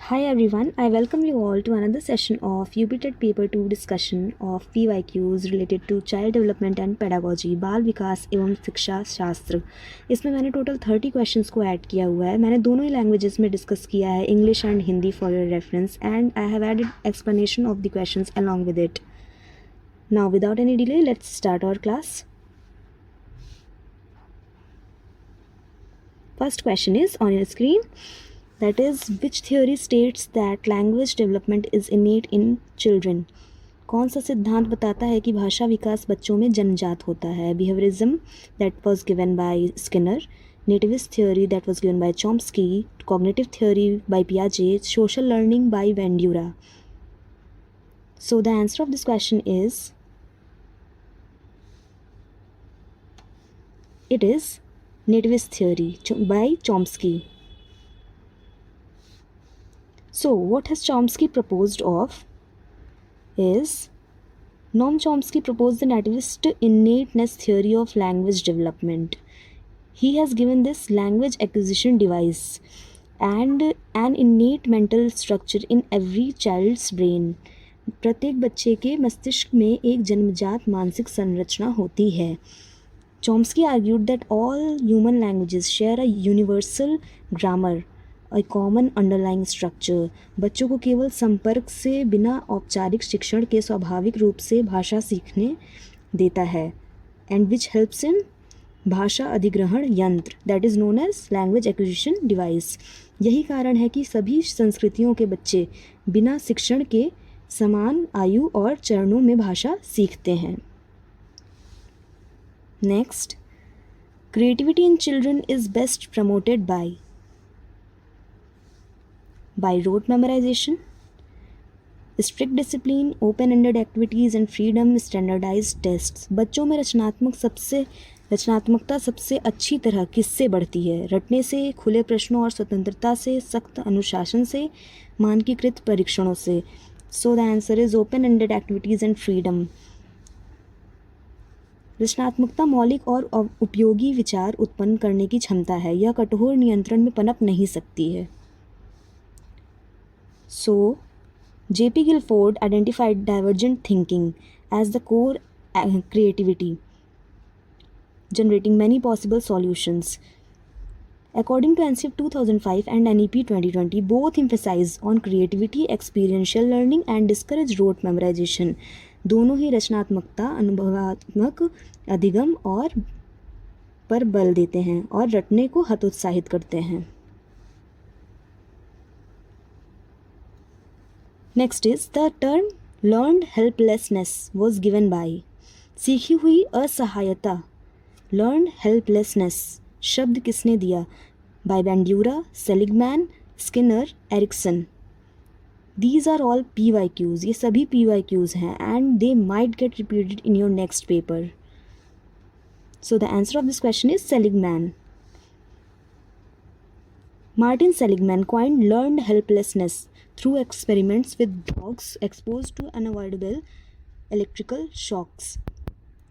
Hi everyone, I welcome you all to another session of UBTED Paper 2 discussion of PYQs related to child development and pedagogy, बाल विकास एवं शिक्षा शास्त्र। इसमें मैंने total 30 questions को add किया हुआ है। मैंने दोनों ही लैंग्वेजेस में डिस्कस किया है, English and Hindi for your reference, and I have added explanation of the questions along with it. Now without any delay, let's start our class. First question is on your screen. That is, which theory states that language development is innate in children? कौन सा सिद्धांत बताता है कि भाषा विकास बच्चों में जन्मजात होता है? Behaviorism that was given by Skinner, nativist theory that was given by Chomsky, cognitive theory by Piaget, social learning by Bandura. So the answer of this question is, it is nativist theory by Chomsky. So what has Chomsky proposed of is, Noam Chomsky proposed the nativist innateness theory of language development. He has given this language acquisition device and an innate mental structure in every child's brain. प्रत्येक बच्चे के मस्तिष्क में एक जन्मजात मानसिक संरचना होती है. Chomsky argued that all human languages share a universal grammar, a common underlying structure. बच्चों को केवल संपर्क से बिना औपचारिक शिक्षण के स्वाभाविक रूप से भाषा सीखने देता है, and which helps in भाषा अधिग्रहण यंत्र, that is known as language acquisition device. यही कारण है कि सभी संस्कृतियों के बच्चे बिना शिक्षण के समान आयु और चरणों में भाषा सीखते हैं. Next, creativity in children is best promoted by rote memorization, strict discipline, open-ended activities and freedom, standardized tests. बच्चों में रचनात्मकता सबसे अच्छी तरह किससे बढ़ती है? रटने से, खुले प्रश्नों और स्वतंत्रता से, सख्त अनुशासन से, मानकीकृत परीक्षणों से. So the answer is open-ended activities and freedom. रचनात्मकता मौलिक और उपयोगी विचार उत्पन्न करने की क्षमता है. यह कठोर नियंत्रण में पनप नहीं सकती है. So, J.P. Guilford identified divergent thinking as the core creativity, generating many possible solutions. According to NCERT 2005 and NEP 2020, both emphasize on creativity, experiential learning and discourage rote memorization. दोनों ही रचनात्मकता, अनुभवात्मक अधिगम और पर बल देते हैं और रटने को हतोत्साहित करते हैं. Next is, the term learned helplessness was given by, सीखी हुई असहायता, learned helplessness शब्द किसने दिया? by Bandura, Seligman, Skinner, Erikson. These are all PYQs. ये सभी PYQs हैं and they might get repeated in your next paper. So the answer of this question is Seligman. Martin Seligman coined learned helplessness through experiments with dogs exposed to unavoidable electrical shocks.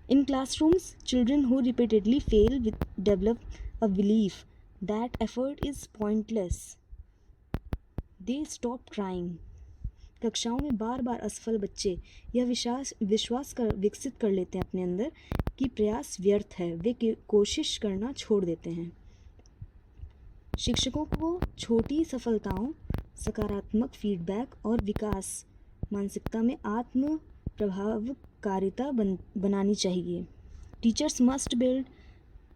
In classrooms, children who repeatedly fail develop a belief that effort is pointless. They stop trying. कक्षाओं में बार बार असफल बच्चे यह विश्वास विकसित कर लेते हैं अपने अंदर कि प्रयास व्यर्थ है. वे कोशिश करना छोड़ देते हैं. शिक्षकों को छोटी सफलताओं, सकारात्मक फीडबैक और विकास मानसिकता में आत्म प्रभावकारिता बनानी चाहिए. Teachers must build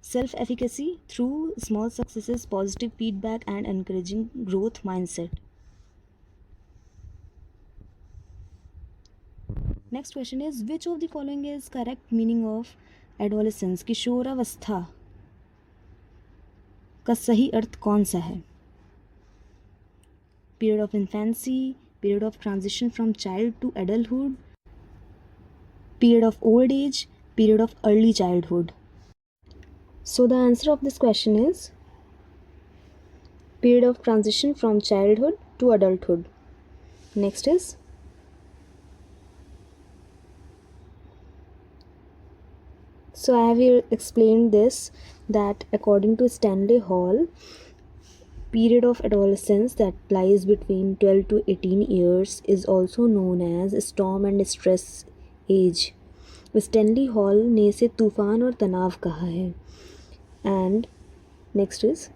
self efficacy through small successes, positive feedback and encouraging growth mindset. Next question is, which of the following is correct meaning of adolescence? किशोरावस्था का सही अर्थ कौन सा है? Period of infancy, period of transition from child to adulthood, period of old age, period of early childhood. So the answer of this question is period of transition from childhood to adulthood. Next is, so I have explained this, that according to Stanley Hall, period of adolescence that lies between 12 to 18 years is also known as storm and stress age. Stanley hall ने इसे तूफान और तनाव कहा है. And next is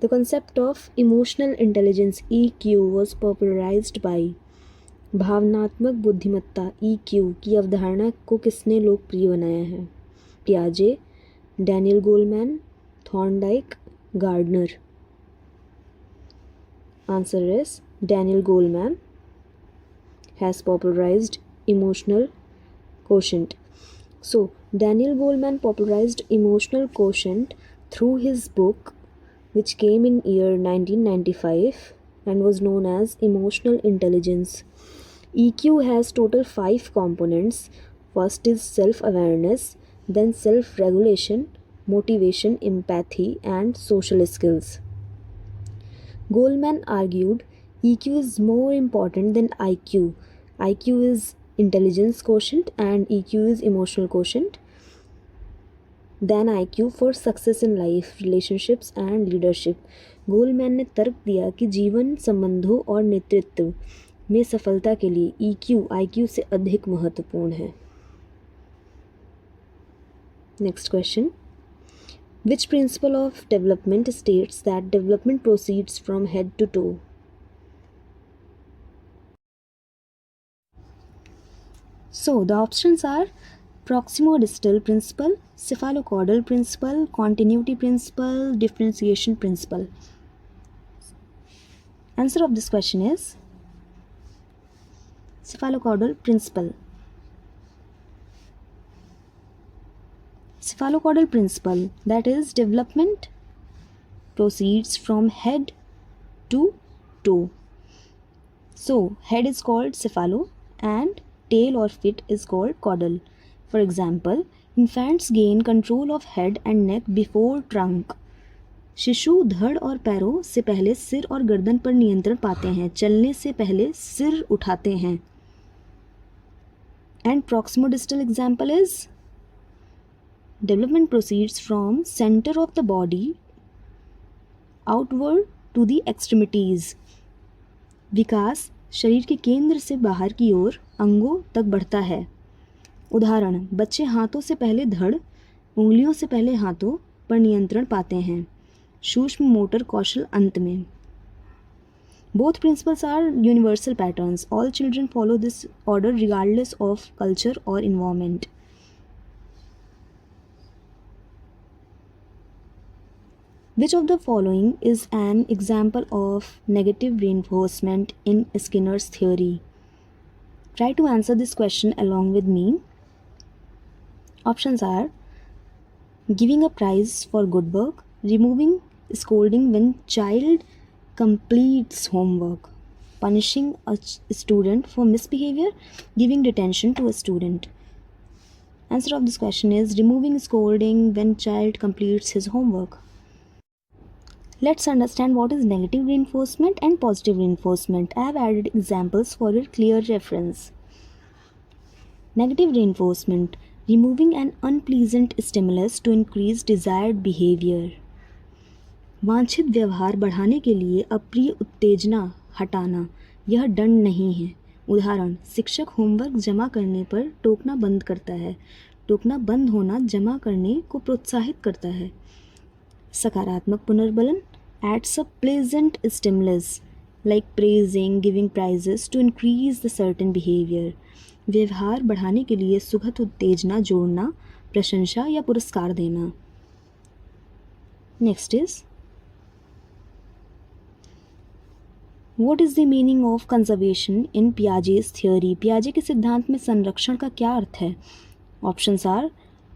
the concept of emotional intelligence EQ was popularized by. भावनात्मक बुद्धिमत्ता EQ की अवधारणा को किसने लोकप्रिय बनाया है? पियाजे, Daniel Goleman, Thorndike, Gardner. Answer is Daniel Goleman has popularized emotional quotient. So, Daniel Goleman popularized emotional quotient through his book, which came in year 1995 and was known as Emotional Intelligence. EQ has total 5 components. First is self-awareness, then self-regulation, motivation, empathy, and social skills. Goleman argued EQ is more important than IQ. IQ is intelligence quotient and EQ is emotional quotient than IQ for success in life, relationships and leadership. Goleman ने तर्क दिया कि जीवन संबंधों और नेतृत्व में सफलता के लिए EQ IQ से अधिक महत्वपूर्ण है. Next question. Which principle of development states that development proceeds from head to toe? So the options are proximodistal principle, cephalocaudal principle, continuity principle, differentiation principle. Answer of this question is cephalocaudal principle. Cephalocaudal principle, that is, development proceeds from head to toe. So head is called cephalo and tail or feet is called caudal. For example, infants gain control of head and neck before trunk. शिशु धड़ और पैरों से पहले सिर और गर्दन पर नियंत्रण पाते हैं. चलने से पहले सिर उठाते हैं. And proximodistal example is development proceeds from center of the body outward to the extremities. विकास शरीर के केंद्र से बाहर की ओर अंगों तक बढ़ता है. उदाहरण, बच्चे हाथों से पहले धड़, उंगलियों से पहले हाथों पर नियंत्रण पाते हैं. सूक्ष्म मोटर कौशल अंत में. Both principles are universal patterns. All children follow this order regardless of culture or environment. Which of the following is an example of negative reinforcement in Skinner's theory? Try to answer this question along with me. Options are giving a prize for good work, removing scolding when child completes homework, punishing a student for misbehavior, giving detention to a student. Answer of this question is removing scolding when child completes his homework. Let's understand what is negative reinforcement and positive reinforcement. I have added examples for your clear reference. Negative reinforcement, removing an unpleasant stimulus to increase desired behavior. वांछित व्यवहार बढ़ाने के लिए अप्रिय उत्तेजना हटाना, यह दंड नहीं है. उदाहरण, शिक्षक होमवर्क जमा करने पर टोकना बंद करता है. टोकना बंद होना जमा करने को प्रोत्साहित करता है. सकारात्मक पुनर्बलन, adds a pleasant stimulus like praising, giving prizes to increase the certain behavior. व्यवहार बढ़ाने के लिए सुखद उत्तेजना जोड़ना, प्रशंसा या पुरस्कार देना. Next is, what is the meaning of conservation in Piaget's theory? Piaget के सिद्धांत में संरक्षण का क्या अर्थ है? Options are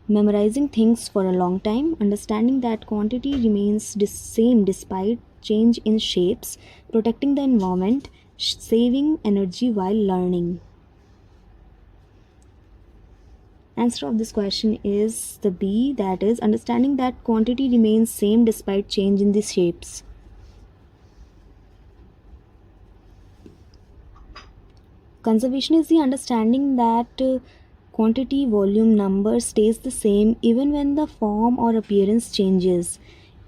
memorizing things for a long time, understanding that quantity remains same despite change in shapes, protecting the environment, saving energy while learning. Answer of this question is the B, that is understanding that quantity remains same despite change in the shapes. Conservation is the understanding that quantity, volume, number stays the same even when the form or appearance changes.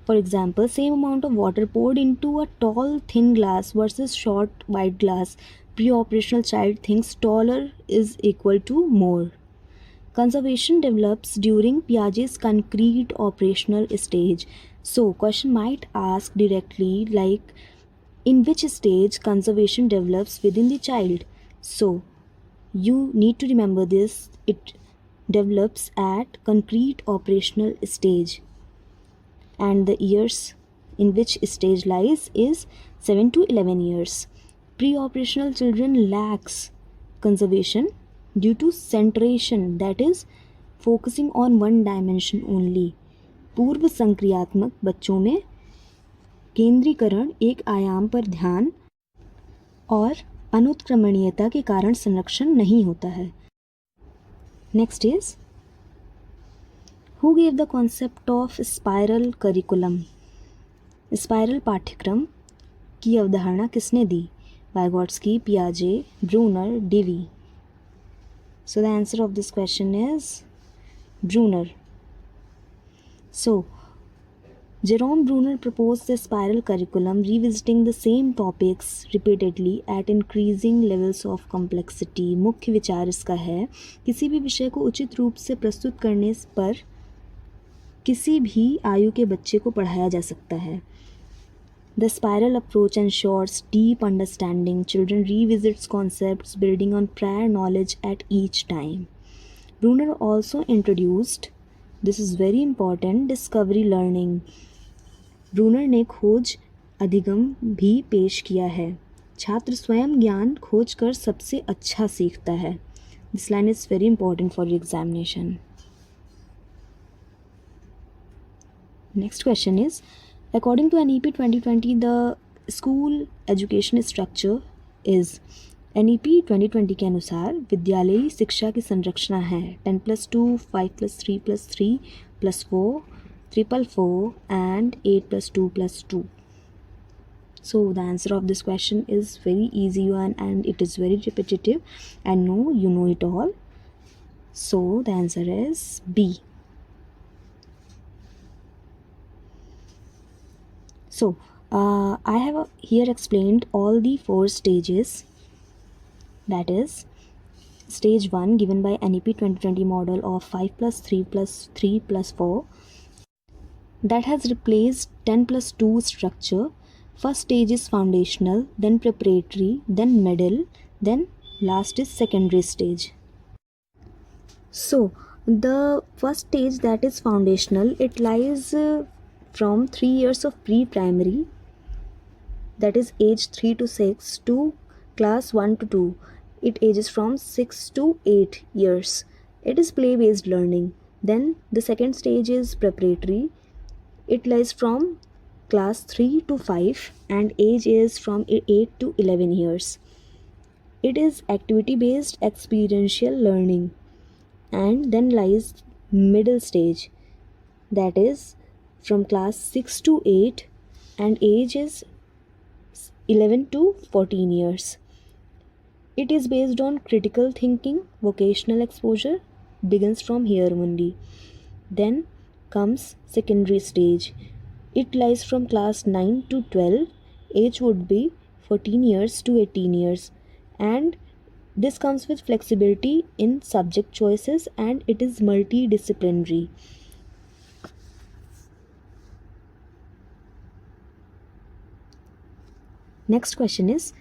For example, same amount of water poured into a tall thin glass versus short wide glass. Pre-operational child thinks taller is equal to more. Conservation develops during Piaget's concrete operational stage. So, question might ask directly like in which stage conservation develops within the child. So, you need to remember this. It develops at concrete operational stage, and the years in which stage lies is 7 to 11 years. Pre-operational children lacks conservation due to centration, that is focusing on one dimension only. पूर्व संक्रियात्मक बच्चों में केंद्रीकरण, एक आयाम पर ध्यान और अनुत्क्रमणीयता के कारण संरक्षण नहीं होता है. Next is who gave the concept of spiral curriculum. Spiral पाठ्यक्रम की अवधारणा किसने दी? वाइगोट्स्की, पियाजे, Bruner, Dewey. So the answer of this question is Bruner. So, Jerome Bruner proposed the spiral curriculum, revisiting the same topics repeatedly at increasing levels of complexity. मुख्य विचार इसका है किसी भी विषय को उचित रूप से प्रस्तुत करने पर किसी भी आयु के बच्चे को पढ़ाया जा सकता है. The spiral approach ensures deep understanding. Children revisits concepts building on prior knowledge at each time. Bruner also introduced, this is very important, discovery learning. Bruner ने खोज अधिगम भी पेश किया है. छात्र स्वयं ज्ञान खोज कर सबसे अच्छा सीखता है. This line is very important for examination. Next question is according to NEP 2020 the school education structure is. NEP 2020 के अनुसार विद्यालयी शिक्षा की संरचना है 10+2, 5+3+3 +4, 4 and 8+2+2. So the answer of this question is very easy one and it is very repetitive, and no, you know it all. So the answer is B. So I have here explained all the 4 stages. That is stage 1 given by NEP 2020 model of 5+3+3+4 that has replaced 10+2 structure. First stage is foundational, then preparatory, then middle, then last is secondary stage. So the first stage, that is foundational, it lies from 3 years of pre-primary, that is age 3 to 6, to class 1 to 2. It ages from 6 to 8 years. It is play-based learning. Then the second stage is preparatory. It lies from class 3 to 5 and age is from 8 to 11 years. It is activity-based experiential learning. And then lies middle stage, that is from class 6 to 8 and age is 11 to 14 years. It is based on critical thinking. Vocational exposure begins from here only. Then comes secondary stage. It lies from class 9 to 12. Age would be 14 years to 18 years. And this comes with flexibility in subject choices and it is multidisciplinary. Next question is,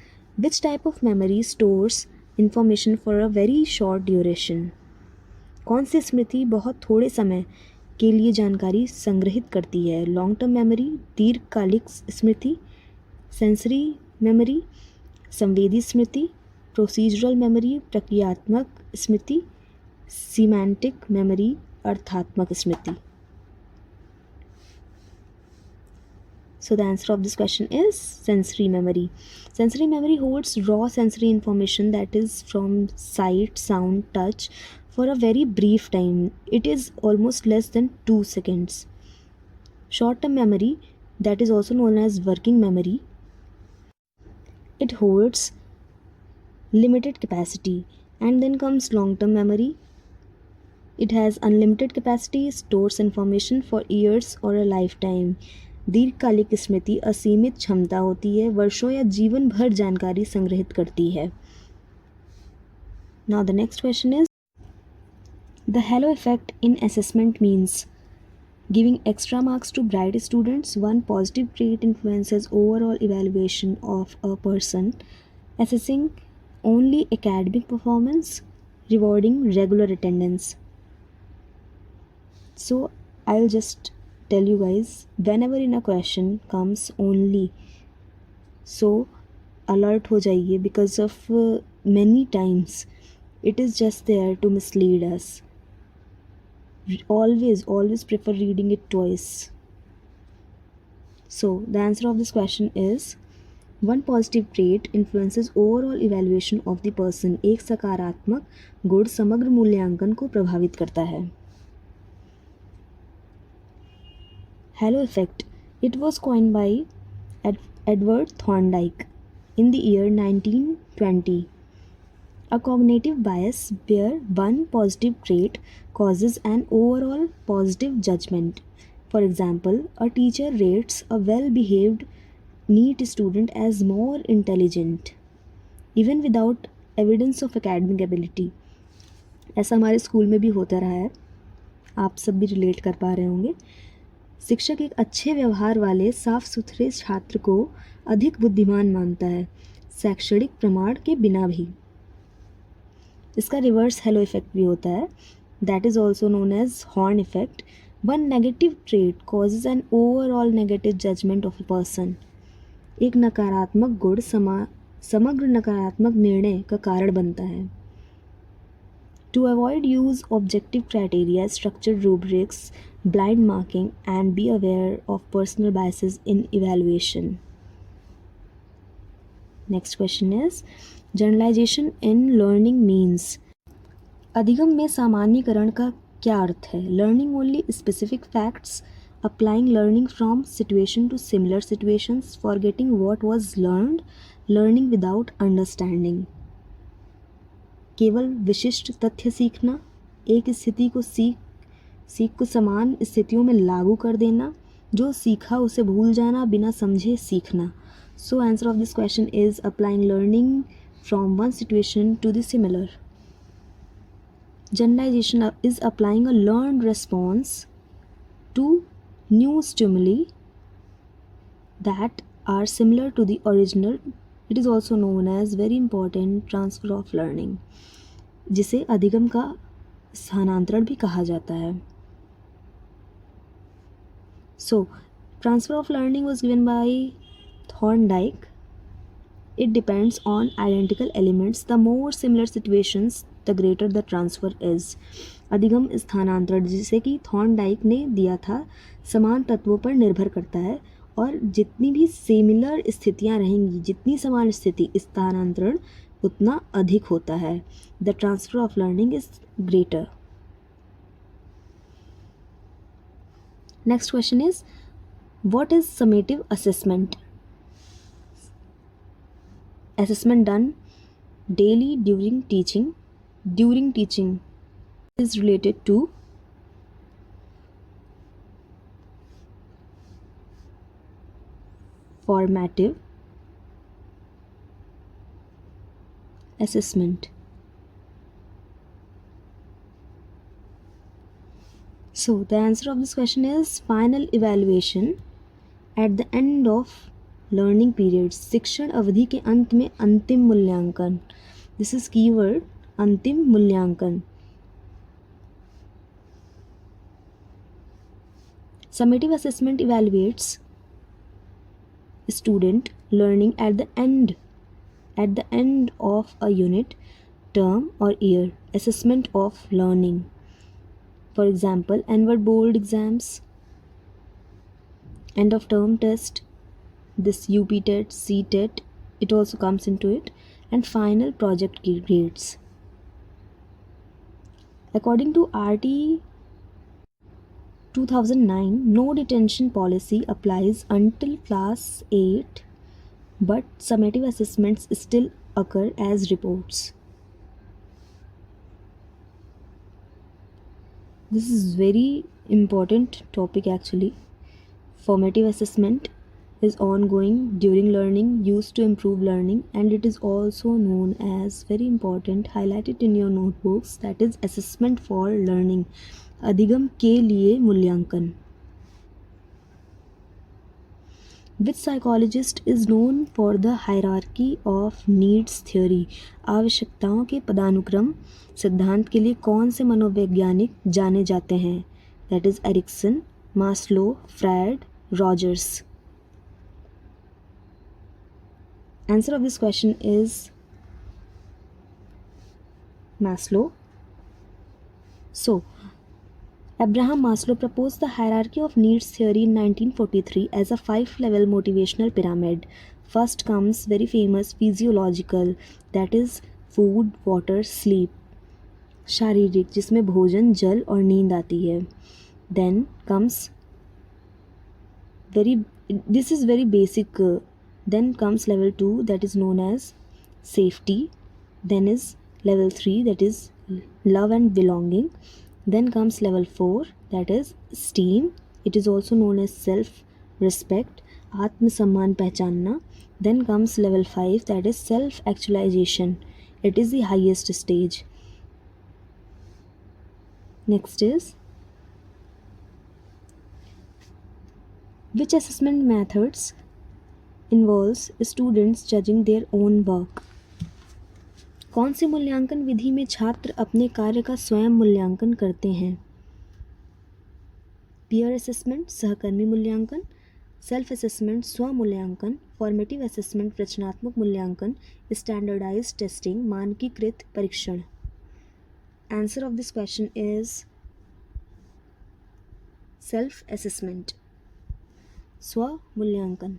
which type of memory stores information for a very short duration? कौन सी स्मृति बहुत थोड़े समय के लिए जानकारी संग्रहित करती है? लॉन्ग टर्म मेमोरी, दीर्घकालिक स्मृति, सेंसरी मेमोरी, संवेदी स्मृति, प्रोसीजरल मेमोरी, प्रक्रियात्मक स्मृति, सीमेंटिक मेमोरी, अर्थात्मक स्मृति. So the answer of this question is sensory memory. Sensory memory holds raw sensory information, that is from sight, sound, touch, for a very brief time. It is almost less than 2 seconds. Short-term memory, that is also known as working memory, it holds limited capacity. And then comes long-term memory, It has unlimited capacity, stores information for years or a lifetime. दीर्घकालिक स्मृति असीमित क्षमता होती है, वर्षों या जीवन भर जानकारी संग्रहित करती है. Now the next question is, the halo effect in assessment means giving extra marks to bright students. One positive trait influences overall evaluation of a person. Assessing only academic performance, rewarding regular attendance. So I'll just tell you guys, whenever in a question comes only, so alert ho jaiye, because of many times it is just there to mislead us. Always prefer reading it twice. So the answer of this question is, one positive trait influences overall evaluation of the person. एक सकारात्मक गुण समग्र मूल्यांकन को प्रभावित करता है. Halo effect. It was coined by Edward Thorndike in the year 1920. A cognitive bias where one positive trait causes an overall positive judgment. For example, a teacher rates a well-behaved, neat student as more intelligent, even without evidence of academic ability. ऐसा हमारे school में भी होता रहा है, आप सब भी रिलेट कर पा रहे होंगे. शिक्षक एक अच्छे व्यवहार वाले साफ सुथरे छात्र को अधिक बुद्धिमान मानता है, शैक्षणिक प्रमाण के बिना भी. इसका रिवर्स हेलो इफेक्ट भी होता है, that is also known as horn effect. One negative trait causes an overall negative judgement of a person. एक नकारात्मक गुण समग्र नकारात्मक निर्णय का कारण बनता है. To avoid use objective criteria, structured rubrics, blind marking, and be aware of personal biases in evaluation. Next question is, generalization in learning means. अधिगम में सामान्यीकरण का क्या अर्थ है? Learning only specific facts, applying learning from situation to similar situations, forgetting what was learned, learning without understanding. केवल विशिष्ट तथ्य सीखना, एक स्थिति को सीख को समान स्थितियों में लागू कर देना, जो सीखा उसे भूल जाना, बिना समझे सीखना. So answer of this question is applying learning from one situation to the similar. Generalisation is applying a learned response to new stimuli that are similar to the original. It is also known as very important transfer of learning, जिसे अधिगम का स्थानांतरण भी कहा जाता है. So transfer of learning was given by Thorndike. It depends on identical elements. The more similar situations the greater the transfer is. अधिगम स्थानांतरण जिसे कि थॉर्नडाइक ने दिया था, समान तत्वों पर निर्भर करता है, और जितनी भी सिमिलर स्थितियां रहेंगी, जितनी समान स्थिति, स्थानांतरण उतना अधिक होता है. The transfer of learning is greater. Next question is, what is summative assessment? Assessment done daily during teaching. During teaching is related to formative assessment. So the answer of this question is final evaluation at the end of learning period. शिक्षण अवधि के अंत में अंतिम मूल्यांकन. This is keyword, अंतिम मूल्यांकन. Summative assessment evaluates student learning at the end of a unit, term or year. Assessment of learning. For example, annual board exams, end of term test, this UP-TET, C-TET, it also comes into it, and final project grades. According to RT 2009, no detention policy applies until class 8, but summative assessments still occur as reports. This is very important topic actually. Formative assessment is ongoing during learning, used to improve learning, and it is also known as very important. Highlight it in your notebooks. That is assessment for learning. अधिगम के लिए मूल्यांकन. Which psychologist is known for the hierarchy of needs theory? आवश्यकताओं के पदानुक्रम सिद्धांत के लिए कौन से मनोवैज्ञानिक जाने जाते हैं? That is Erikson, Maslow, Freud, Rogers. Answer of this question is Maslow. So, Abraham Maslow proposed the hierarchy of needs theory in 1943 as a 5-level motivational pyramid. First comes very famous physiological, that is food, water, sleep. शारीरिक, जिसमें भोजन, जल और नींद आती है. Then comes this is very basic. Then comes level 2, that is known as safety. Then is level 3, that is love and belonging. Then comes level 4, that is esteem. It is also known as self-respect, आत्मसम्मान पहचानना. Then comes level 5, that is self-actualization. It is the highest stage. Next is, which assessment methods involves students judging their own work? कौन सी मूल्यांकन विधि में छात्र अपने कार्य का स्वयं मूल्यांकन करते हैं? पीयर असेसमेंट, सहकर्मी मूल्यांकन. सेल्फ असेसमेंट, स्व मूल्यांकन. फॉर्मेटिव असेसमेंट, रचनात्मक मूल्यांकन. स्टैंडर्डाइज्ड टेस्टिंग, मानकीकृत परीक्षण. Answer of this question is self assessment, स्व मूल्यांकन.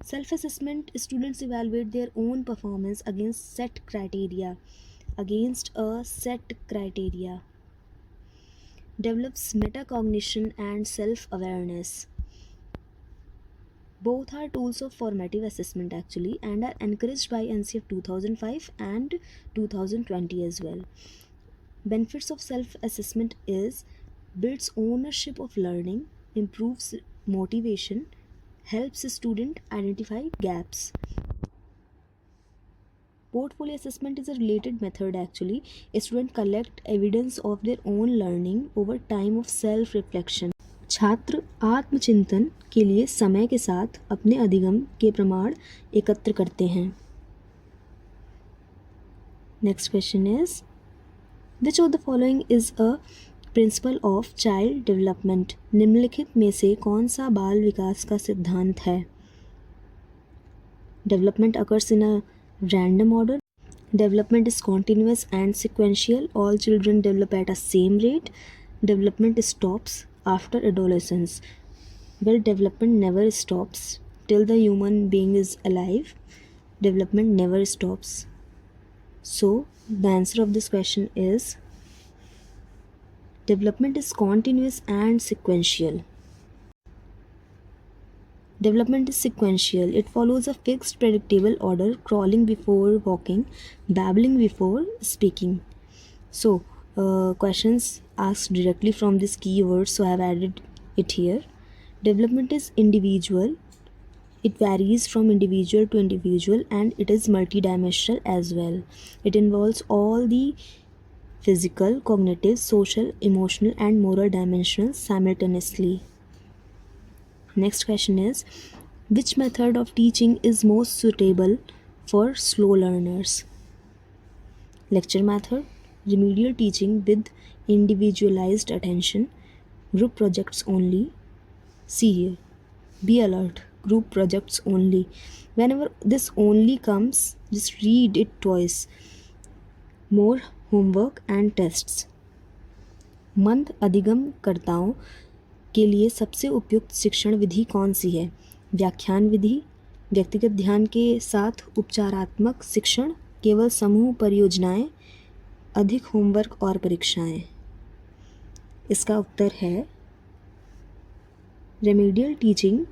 Self-assessment, students evaluate their own performance against set criteria. Develops metacognition and self-awareness. Both are tools of formative assessment actually and are encouraged by NCF 2005 and 2020 as well. Benefits of self-assessment is builds ownership of learning, improves motivation, helps student identify gaps. Portfolio assessment is a related method actually. A student collect evidence of their own learning over time of self reflection. छात्र आत्मचिंतन के लिए समय के साथ अपने अधिगम के प्रमाण एकत्र करते हैं. Next question is, which of the following is a principle of child development? निम्नलिखित में से कौन सा बाल विकास का सिद्धांत है? Development occurs in a random order. Development is continuous and sequential. All children develop at a same rate. Development stops after adolescence. Well, development never stops till the human being is alive. Development never stops. So the answer of this question is development is continuous and sequential. Development is sequential. It follows a fixed predictable order, crawling before walking, babbling before speaking. So, questions asked directly from this keyword, so I have added it here. Development is individual. It varies from individual to individual and it is multidimensional as well. It involves all the physical, cognitive, social, emotional and moral dimensions simultaneously. Next question is, which method of teaching is most suitable for slow learners? Lecture method, remedial teaching with individualized attention, group projects only. See here, be alert, group projects only. Whenever this only comes, just read it twice. More homework and tests. मंद अधिगमकर्ताओं के लिए सबसे उपयुक्त शिक्षण विधि कौन सी है? व्याख्यान विधि, व्यक्तिगत ध्यान के साथ उपचारात्मक शिक्षण, केवल समूह परियोजनाएं, अधिक होमवर्क और परीक्षाएं. इसका उत्तर है remedial teaching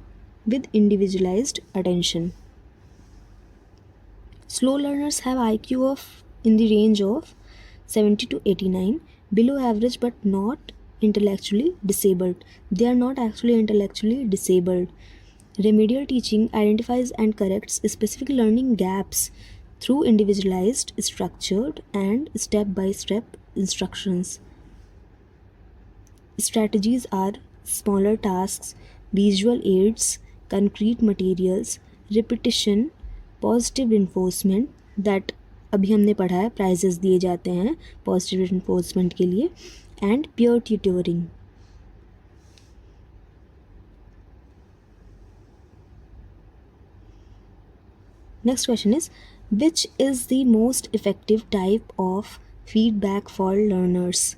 with individualised attention. Slow learners have IQ of in the range of 70 to 89, below average but not intellectually disabled. They are not actually intellectually disabled. Remedial teaching identifies and corrects specific learning gaps through individualized, structured, and step-by-step instructions. Strategies are smaller tasks, visual aids, concrete materials, repetition, positive reinforcement that अभी हमने पढ़ा है, prices दिए जाते हैं positive reinforcement के लिए, and peer tutoring. Next question is which is the most effective type of feedback for learners.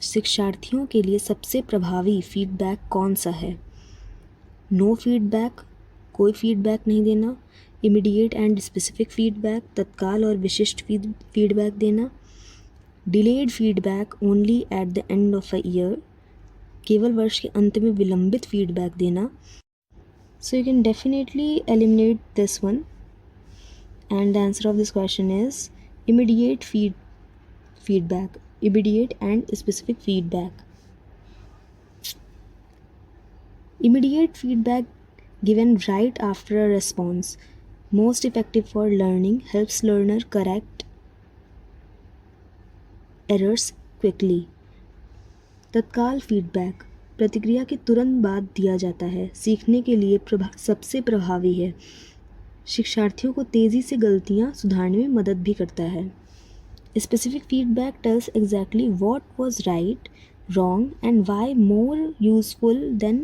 शिक्षार्थियों के लिए सबसे प्रभावी फीडबैक कौन सा है. नो फीडबैक, कोई फीडबैक नहीं देना. इमीडिएट एंड स्पेसिफिक फीडबैक, तत्काल और विशिष्ट फीडबैक देना. Delayed feedback only at the end of a year, केवल वर्ष के अंत में विलंबित फीडबैक देना. So you can definitely eliminate this one, and the answer of this question is immediate feedback, immediate and specific feedback. Immediate feedback given right after a response, most effective for learning, helps learner correct errors quickly. तत्काल feedback, प्रतिक्रिया के तुरंत बाद दिया जाता है, सीखने के लिए सबसे प्रभावी है, शिक्षार्थियों को तेज़ी से गलतियाँ सुधारने में मदद भी करता है. Specific feedback tells exactly what was right, wrong, and why, more useful than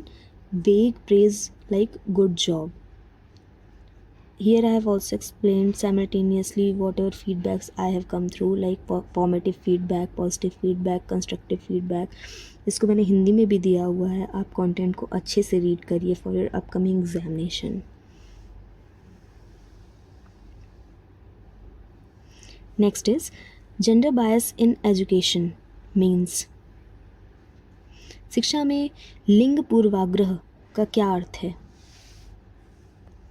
vague praise like good job. Here I have also explained simultaneously whatever feedbacks I have come through, like formative feedback, positive feedback, constructive feedback. इसको मैंने हिंदी में भी दिया हुआ है, आप content को अच्छे से रीड करिए for your upcoming examination. Next is gender bias in education means. शिक्षा में लिंग पूर्वाग्रह का क्या अर्थ है.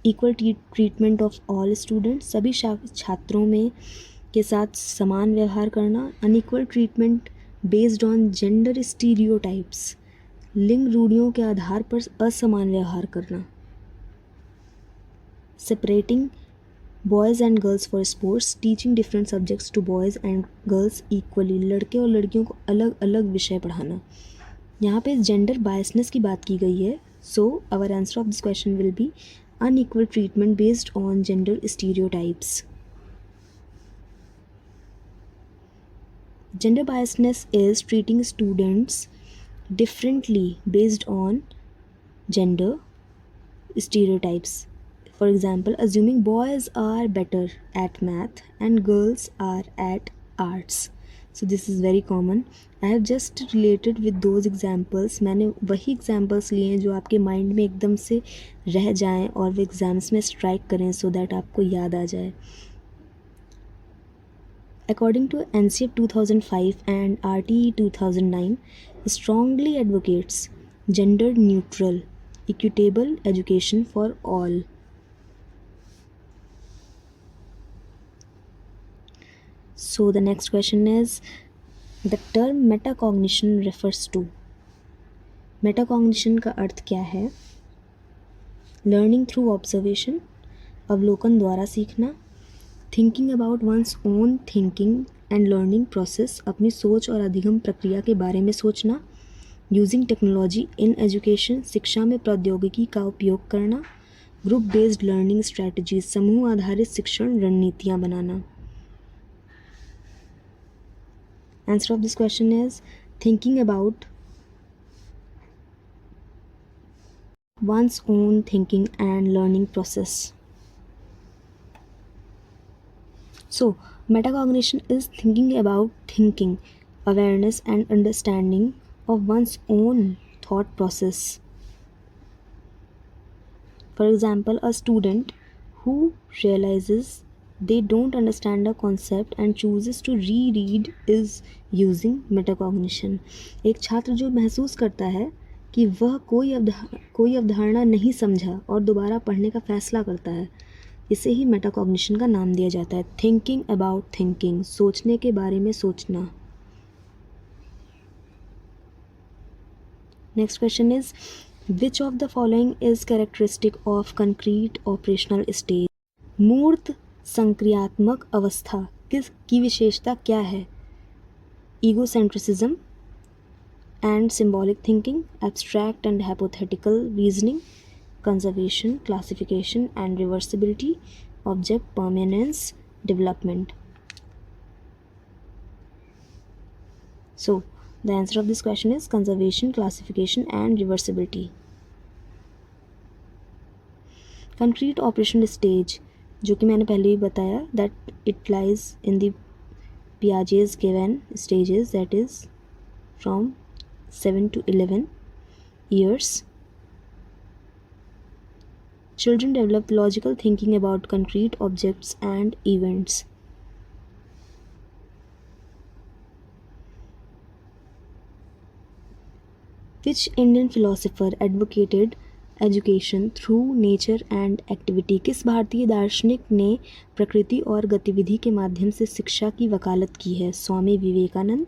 Equal treatment of all student, सभी छात्रों में के साथ समान व्यवहार करना. Unequal treatment based on gender stereotypes, लिंग रूढ़ियों के आधार पर असमान व्यवहार करना. Separating boys and girls for sports, teaching different subjects to boys and girls equally, लड़के और लड़कियों को अलग अलग विषय पढ़ाना. यहाँ पे जेंडर बायसनेस की बात की गई है. So our answer of this question will be unequal treatment based on gender stereotypes. Gender biasness is treating students differently based on gender stereotypes. For example, assuming boys are better at math and girls are at arts. So this is very common. I have just related with those examples. मैंने वही examples लिए हैं जो आपके mind में एकदम से रह जाएं और वो exams में strike करें so that आपको याद आ जाए. According to NCERT 2005 and RTE 2009, strongly advocates gender neutral, equitable education for all. So the next question is, the term metacognition refers to. Metacognition का अर्थ क्या है. Learning through observation, अवलोकन द्वारा सीखना. Thinking about one's own thinking and learning process, अपनी सोच और अधिगम प्रक्रिया के बारे में सोचना. Using technology in education, शिक्षा में प्रौद्योगिकी का उपयोग करना. Group based learning strategies, समूह आधारित शिक्षण रणनीतियाँ बनाना. Answer of this question is thinking about one's own thinking and learning process. So, metacognition is thinking about thinking, awareness and understanding of one's own thought process. For example, a student who realizes they don't understand a concept and chooses to reread is using metacognition. एक छात्र जो महसूस करता है कि वह कोई अवधारणा नहीं समझा और दोबारा पढ़ने का फैसला करता है, इसे ही मेटाकॉग्निशन का नाम दिया जाता है. थिंकिंग अबाउट थिंकिंग, सोचने के बारे में सोचना. Next question is, which of the following is characteristic of concrete operational stage? मूर्त संक्रियात्मक अवस्था की विशेषता क्या है? Egocentricism and symbolic thinking, abstract and hypothetical reasoning, conservation, classification and reversibility, object permanence, development. So the answer of this question is conservation, classification and reversibility. Concrete operational stage, जो कि मैंने पहले ही बताया, that it lies in the Piaget's given stages, that is from 7 to 11 years. Children develop logical thinking about concrete objects and events. Which Indian philosopher advocated education through nature and activity? किस भारतीय दार्शनिक ने प्रकृति और गतिविधि के माध्यम से शिक्षा की वकालत की है? Swami Vivekananda,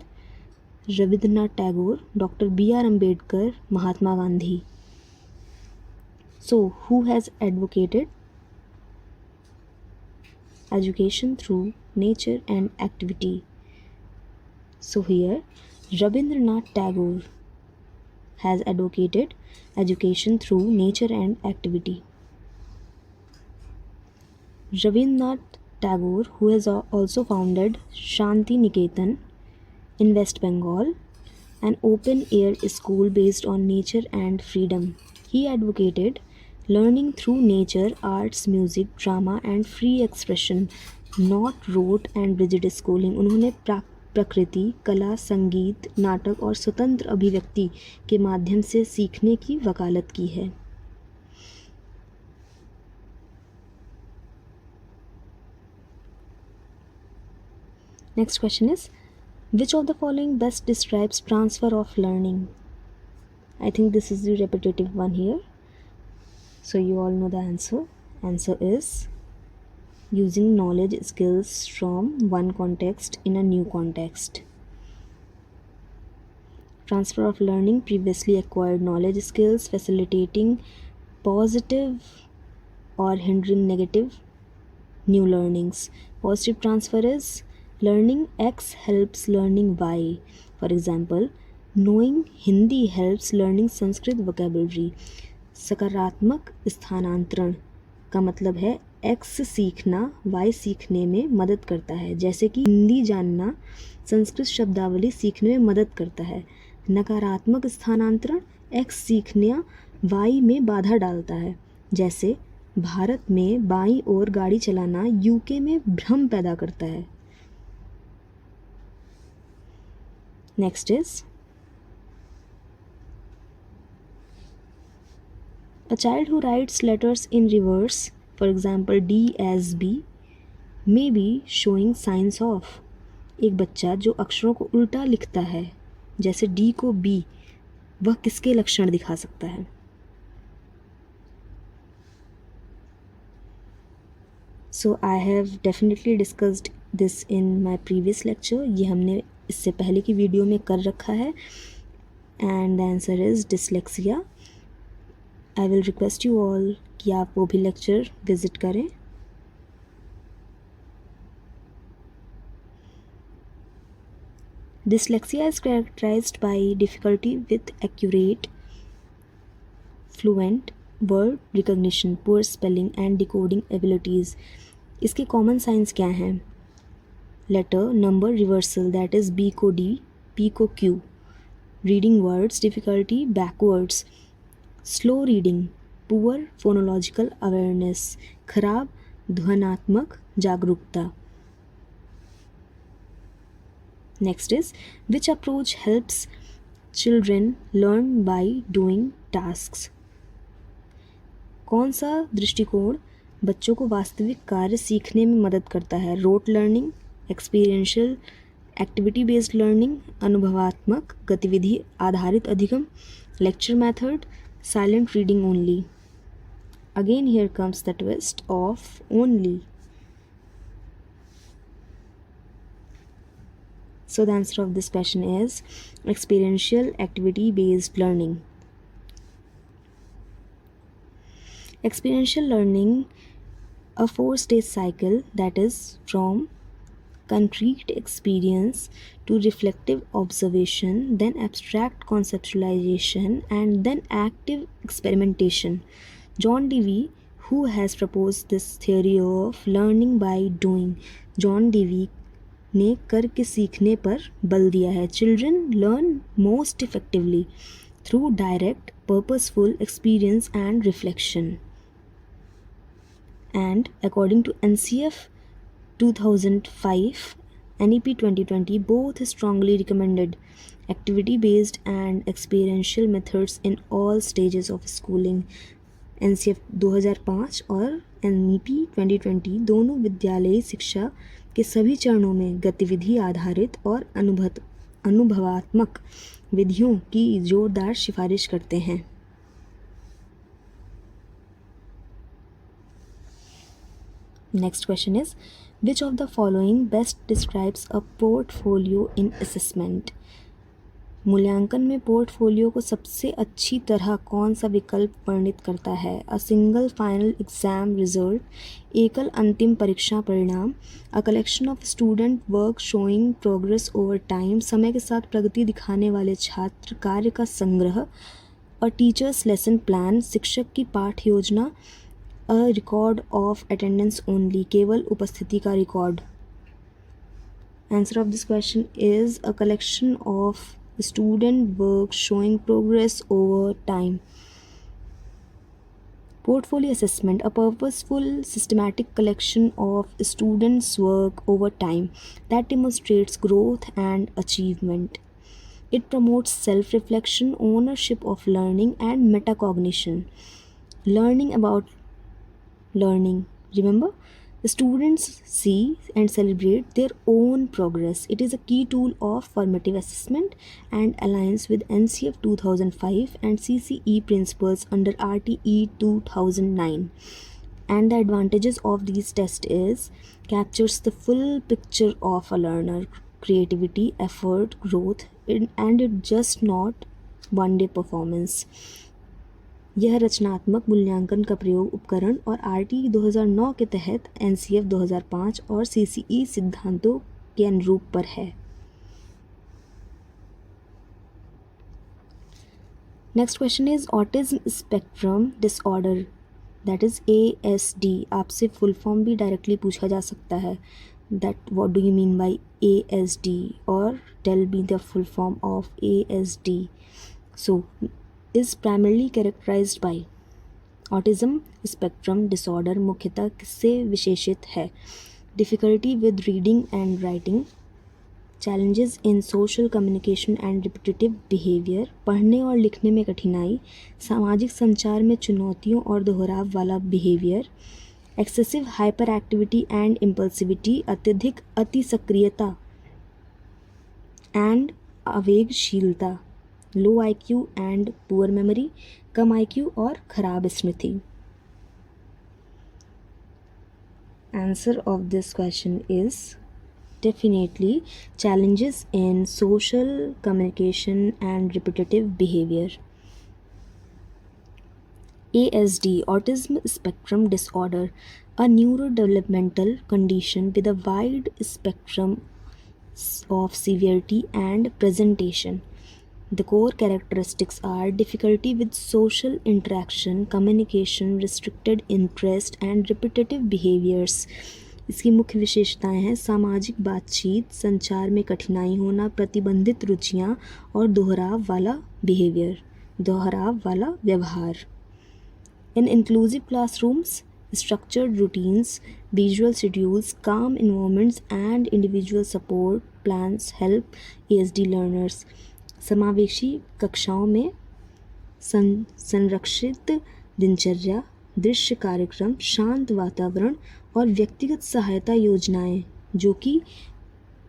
Rabindranath Tagore, doctor B.R. Ambedkar, Mahatma Gandhi. So who has advocated education through nature and activity? So here Rabindranath Tagore has advocated education through nature and activity. Rabindranath Tagore, who has also founded Shanti Niketan in West Bengal, an open-air school based on nature and freedom. He advocated learning through nature, arts, music, drama and free expression, not rote and rigid schooling. उन्होंने प्रकृति, कला, संगीत, नाटक और स्वतंत्र अभिव्यक्ति के माध्यम से सीखने की वकालत की है. Next question is, which of the following best describes transfer of learning? I think this is the repetitive one here. So you all know the answer. Answer is using knowledge skills from one context in a new context. Transfer of learning, previously acquired knowledge skills, facilitating positive or hindering negative new learnings. Positive transfer is learning X helps learning Y. For example, knowing Hindi helps learning Sanskrit vocabulary. सकारात्मक स्थानांतरण का मतलब है X सीखना Y सीखने में मदद करता है, जैसे कि हिंदी जानना संस्कृत शब्दावली सीखने में मदद करता है. नकारात्मक स्थानांतरण X सीखना Y में बाधा डालता है, जैसे भारत में बाईं ओर गाड़ी चलाना UK में भ्रम पैदा करता है. Next is, a child who writes letters in reverse, for example D as B, may be showing signs of. एक बच्चा जो अक्षरों को उल्टा लिखता है, जैसे D को B, वह किसके लक्षण दिखा सकता है? So I have definitely discussed this in my previous lecture. ये हमने इससे पहले की वीडियो में कर रखा है. And the answer is dyslexia. I will request you all कि आप वो भी लेक्चर विजिट करें. Dyslexia is characterized by difficulty with accurate, fluent word recognition, poor spelling and decoding abilities. इसके कॉमन साइंस क्या हैं? Letter number reversal, that is B को D, P को Q. Reading words difficulty backwards. Slow reading, poor phonological awareness, खराब ध्वनात्मक जागरूकता. Next is, which approach helps children learn by doing tasks? कौन सा दृष्टिकोण बच्चों को वास्तविक कार्य सीखने में मदद करता है? Rote learning, experiential activity based learning, अनुभवात्मक गतिविधि आधारित अधिगम, lecture method, silent reading only. Again here comes the twist of only. So the answer of this question is experiential activity based learning. Experiential learning, a 4-stage cycle that is from concrete experience to reflective observation, then abstract conceptualization, and then active experimentation. John Dewey, who has proposed this theory of learning by doing, John Dewey ने करके सीखने पर बल दिया है. Children learn most effectively through direct purposeful experience and reflection. And according to NCF 2005, NEP 2020, both strongly recommended activity-based and experiential methods in all stages of schooling. NCF 2005 और NEP 2020 दोनों विद्यालयी शिक्षा के सभी चरणों में गतिविधि आधारित और अनुभवात्मक विधियों की जोरदार सिफारिश करते हैं. Next question is, which of the following best describes a portfolio in assessment? मूल्यांकन में पोर्टफोलियो को सबसे अच्छी तरह कौन सा विकल्प वर्णित करता है? A single final exam result, एकल अंतिम परीक्षा परिणाम, a collection of student work showing progress over time, समय के साथ प्रगति दिखाने वाले छात्र कार्य का संग्रह, अ टीचर्स लेसन प्लान, शिक्षक की पाठ योजना, a record of attendance only, केवल उपस्थिति का record. Answer of this question is a collection of student work showing progress over time. Portfolio assessment, a purposeful systematic collection of students' work over time that demonstrates growth and achievement. It promotes self-reflection, ownership of learning, and metacognition. Learning about learning. Remember, the students see and celebrate their own progress. It is a key tool of formative assessment and aligns with NCF 2005 and CCE principles under RTE 2009. And the advantages of these tests is captures the full picture of a learner, creativity, effort, growth, and it's just not one-day performance. यह रचनात्मक मूल्यांकन का प्रयोग उपकरण और RTE 2009 के तहत NCF 2005 और CCE सिद्धांतों के अनुरूप पर है. Next question is autism spectrum disorder, that is ASD. आपसे फुल फॉर्म भी डायरेक्टली पूछा जा सकता है, that what do you mean by ASD, और tell me the full form of ASD. So is primarily characterized by. Autism spectrum disorder मुख्यतः किससे विशेषित है? Difficulty with reading and writing, challenges in social communication and repetitive behaviour, पढ़ने और लिखने में कठिनाई, सामाजिक संचार में चुनौतियों और दोहराव वाला behaviour, excessive hyperactivity and impulsivity, अत्यधिक अति सक्रियता एंड आवेगशीलता, low IQ and poor memory, कम IQ और खराब स्मृति. Answer of this question is definitely challenges in social communication and repetitive behavior. ASD, Autism Spectrum Disorder, a neurodevelopmental condition with a wide spectrum of severity and presentation. The core characteristics are difficulty with social interaction, communication, restricted interest, and repetitive behaviors. इसकी मुख्य विशेषताएं हैं सामाजिक बातचीत, संचार में कठिनाई होना, प्रतिबंधित रुचियां और दोहराव वाला व्यवहार. In inclusive classrooms, structured routines, visual schedules, calm environments, and individual support plans help ASD learners. समावेशी कक्षाओं में संरक्षित दिनचर्या, दृश्य कार्यक्रम, शांत वातावरण और व्यक्तिगत सहायता योजनाएं जो कि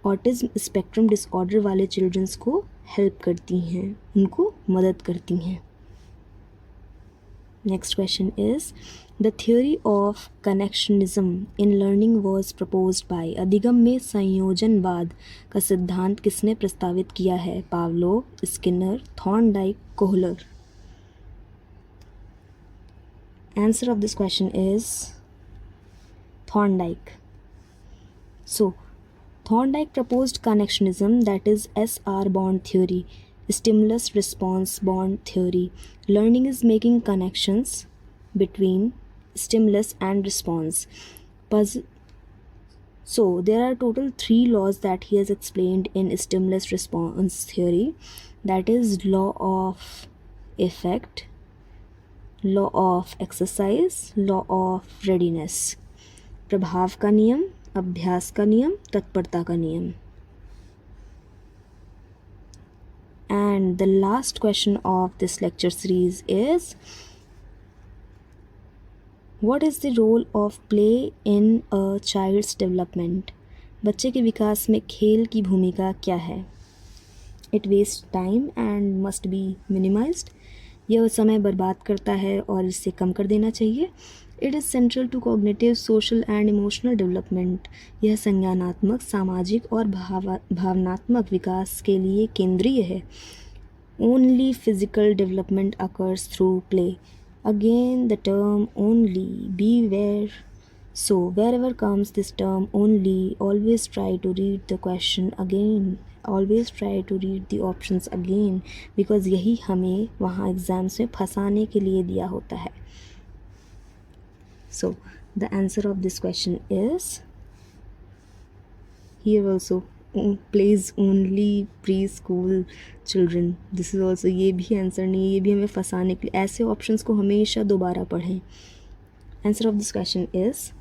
ऑटिज्म स्पेक्ट्रम डिसऑर्डर वाले चिल्ड्रंस को हेल्प करती हैं, उनको मदद करती हैं. Next question is the theory of connectionism in learning was proposed by. अधिगम में संयोजनवाद का सिद्धांत किसने प्रस्तावित किया है? Pavlov, Skinner, Thorndike, Kohler. Answer of this question is Thorndike. So, Thorndike proposed connectionism, that is SR bond theory, stimulus response bond theory. Learning is making connections between stimulus and response. So, there are total 3 laws that he has explained in stimulus response theory, that is law of effect, law of exercise, law of readiness. प्रभाव का नियम, अभ्यास का नियम, तत्परता का नियम. And the last question of this lecture series is, what is the role of play in a child's development? बच्चे के विकास में खेल की भूमिका क्या है? It wastes time and must be minimized. यह समय बर्बाद करता है और इसे कम कर देना चाहिए. It is central to cognitive, social and emotional development. यह संज्ञानात्मक, सामाजिक और भावनात्मक विकास के लिए केंद्रीय है. Only physical development occurs through play. Again the term only, beware. So wherever comes this term only, always try to read the question again. Always try to read the options again, because यही हमें वहाँ exams में फंसाने के लिए दिया होता है. So the answer of this question is here also plays only preschool children. This is also, ये भी आंसर नहीं है, ये भी हमें फंसाने के लिए. ऐसे ऑप्शंस को हमेशा दोबारा पढ़ें. Answer of this question is,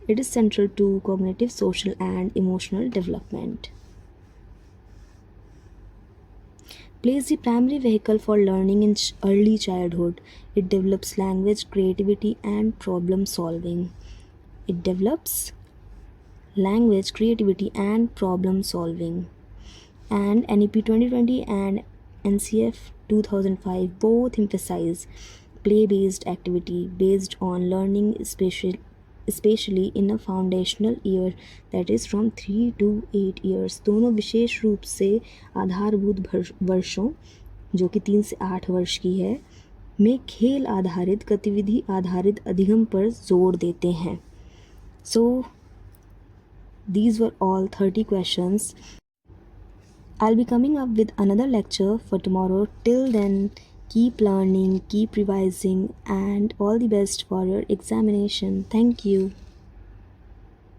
it is central to cognitive, social and emotional development. Play is the primary vehicle for learning in early childhood. It develops language, creativity and problem solving. It develops language, creativity and problem solving. And NEP 2020 and NCF 2005 both emphasize play-based activity based on learning, especially in a foundational year, that is from 3 to 8 years. दोनों विशेष रूप से आधारभूत वर्षों, जो कि 3 से 8 वर्ष की है, में खेल आधारित, गतिविधि आधारित अधिगम पर जोर देते हैं. So these were all 30 questions. I'll be coming up with another lecture for tomorrow. Till then, keep learning, keep revising, and all the best for your examination. Thank you.